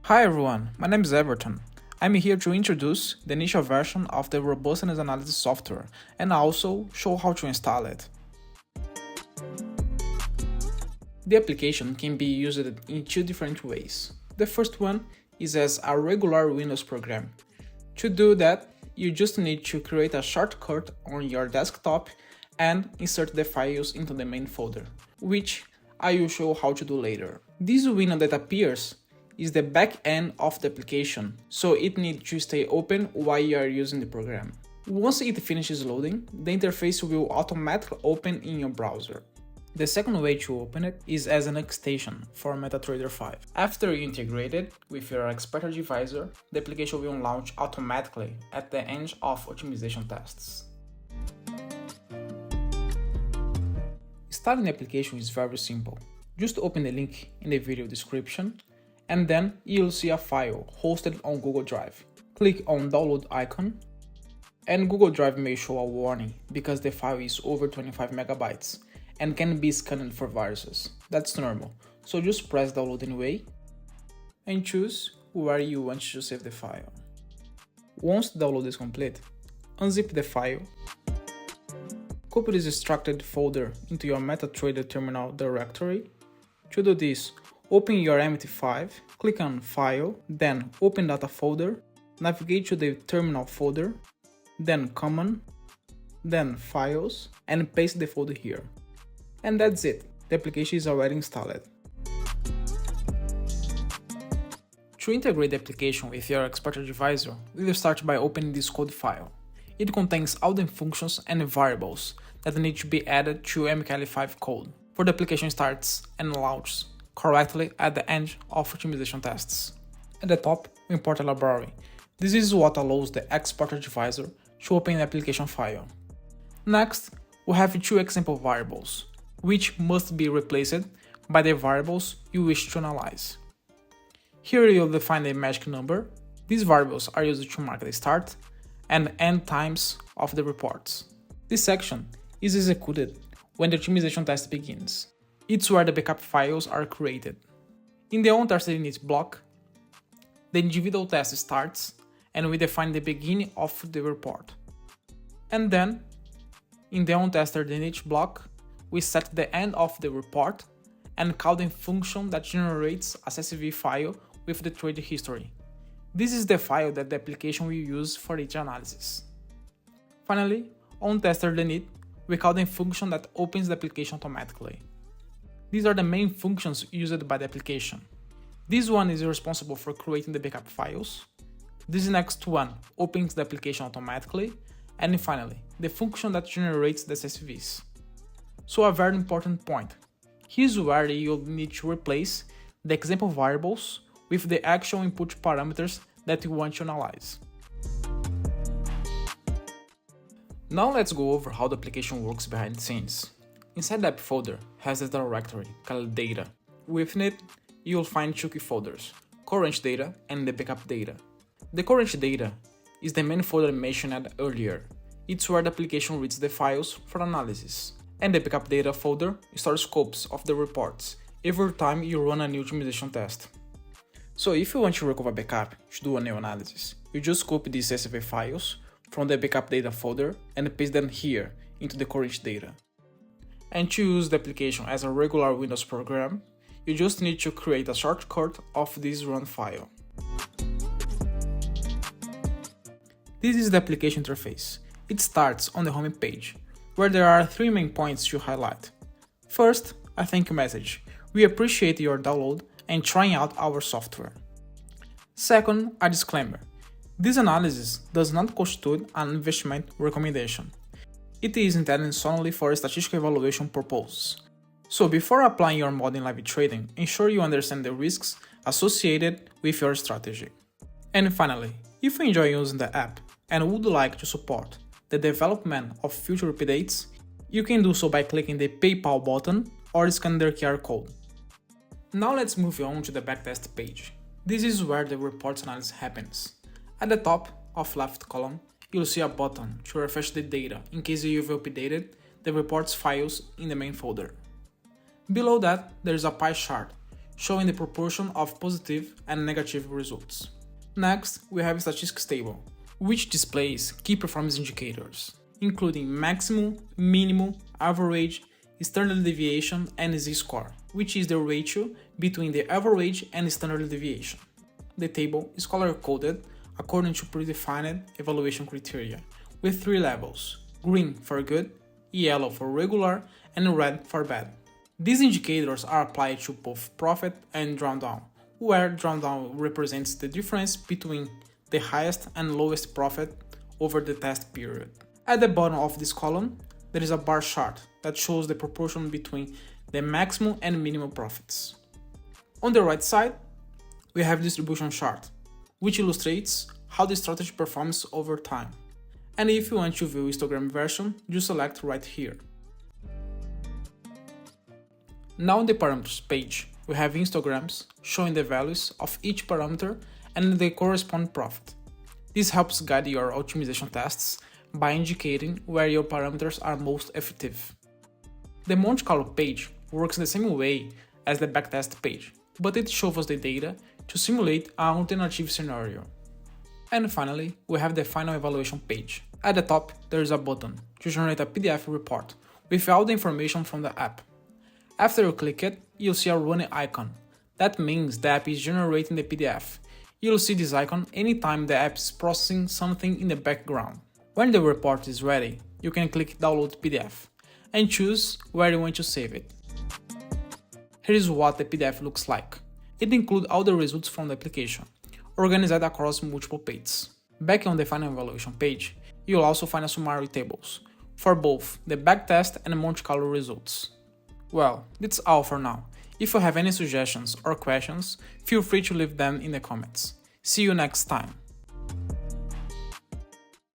Hi everyone, my name is Everton. I'm here to introduce the initial version of the Robustness analysis software and also show how to install it. The application can be used in two different ways. The first one is as a regular Windows program. To do that, you just need to create a shortcut on your desktop and insert the files into the main folder, which I will show how to do later. This window that appears is the back end of the application, so it needs to stay open while you are using the program. Once it finishes loading, the interface will automatically open in your browser. The second way to open it is as an extension for MetaTrader 5. After you integrate it with your expert advisor, the application will launch automatically at the end of optimization tests. Installing the application is very simple. Just open the link in the video description and then you'll see a file hosted on Google Drive. Click on download icon and Google Drive may show a warning because the file is over 25 megabytes and can be scanned for viruses. That's normal, so just press download anyway and choose where you want to save the file. Once the download is complete, unzip the file, copy this extracted folder into your MetaTrader terminal directory. To do this, open your MT5, click on File, then Open Data folder, navigate to the Terminal folder, then Common, then Files, and paste the folder here. And that's it, the application is already installed. To integrate the application with your expert advisor, we will start by opening this code file. It contains all the functions and variables that need to be added to MKL5 code, for the application starts and launches correctly at the end of optimization tests. At the top, we import a library. This is what allows the expert advisor to open the application file. Next, we have two example variables, which must be replaced by the variables you wish to analyze. Here you'll define the magic number. These variables are used to mark the start and end times of the reports. This section is executed when the optimization test begins. It's where the backup files are created. In the on-tested init block, the individual test starts and we define the beginning of the report. And then, in the on-tested init block, we set the end of the report and call the function that generates a CSV file with the trade history. This is the file that the application will use for each analysis. Finally, on tested init, we call the function that opens the application automatically. These are the main functions used by the application. This one is responsible for creating the backup files. This next one opens the application automatically. And finally, the function that generates the CSVs. So a very important point. Here's where you'll need to replace the example variables with the actual input parameters that you want to analyze. Now let's go over how the application works behind the scenes. Inside the app folder has a directory called data. Within it, you'll find two key folders, current data and the backup data. The current data is the main folder mentioned earlier. It's where the application reads the files for analysis. And the backup data folder stores scopes of the reports every time you run a new optimization test. So if you want to recover backup to do a new analysis, you just copy these CSV files from the backup data folder and paste them here into the current data. And to use the application as a regular Windows program, you just need to create a shortcut of this run file. This is the application interface. It starts on the home page, where there are three main points to highlight. First, a thank you message. We appreciate your download and trying out our software. Second, a disclaimer. This analysis does not constitute an investment recommendation. It is intended solely for statistical evaluation purposes. So before applying your model in live trading, ensure you understand the risks associated with your strategy. And finally, if you enjoy using the app and would like to support the development of future updates, you can do so by clicking the PayPal button or scan their QR code. Now let's move on to the backtest page. This is where the reports analysis happens. At the top of left column, you'll see a button to refresh the data in case you've updated the reports files in the main folder. Below that, there is a pie chart showing the proportion of positive and negative results. Next, we have a statistics table, which displays key performance indicators, including maximum, minimum, average, standard deviation, and z-score, which is the ratio between the average and standard deviation. The table is color-coded according to predefined evaluation criteria, with 3 levels: green for good, yellow for regular, and red for bad. These indicators are applied to both profit and drawdown, where drawdown represents the difference between the highest and lowest profit over the test period. At the bottom of this column, there is a bar chart that shows the proportion between the maximum and minimum profits. On the right side, we have a distribution chart, which illustrates how the strategy performs over time. And if you want to view histogram version, you select right here. Now on the parameters page, we have histograms showing the values of each parameter and the corresponding profit. This helps guide your optimization tests by indicating where your parameters are most effective. The Monte Carlo page works in the same way as the backtest page, but it shows us the data to simulate an alternative scenario. And finally, we have the final evaluation page. At the top, there is a button to generate a PDF report with all the information from the app. After you click it, you'll see a running icon. That means the app is generating the PDF. You'll see this icon anytime the app is processing something in the background. When the report is ready, you can click Download PDF and choose where you want to save it. Here is what the PDF looks like. It includes all the results from the application, organized across multiple pages. Back on the final evaluation page, you'll also find a summary tables for both the backtest and Monte Carlo results. Well, that's all for now. If you have any suggestions or questions, feel free to leave them in the comments. See you next time.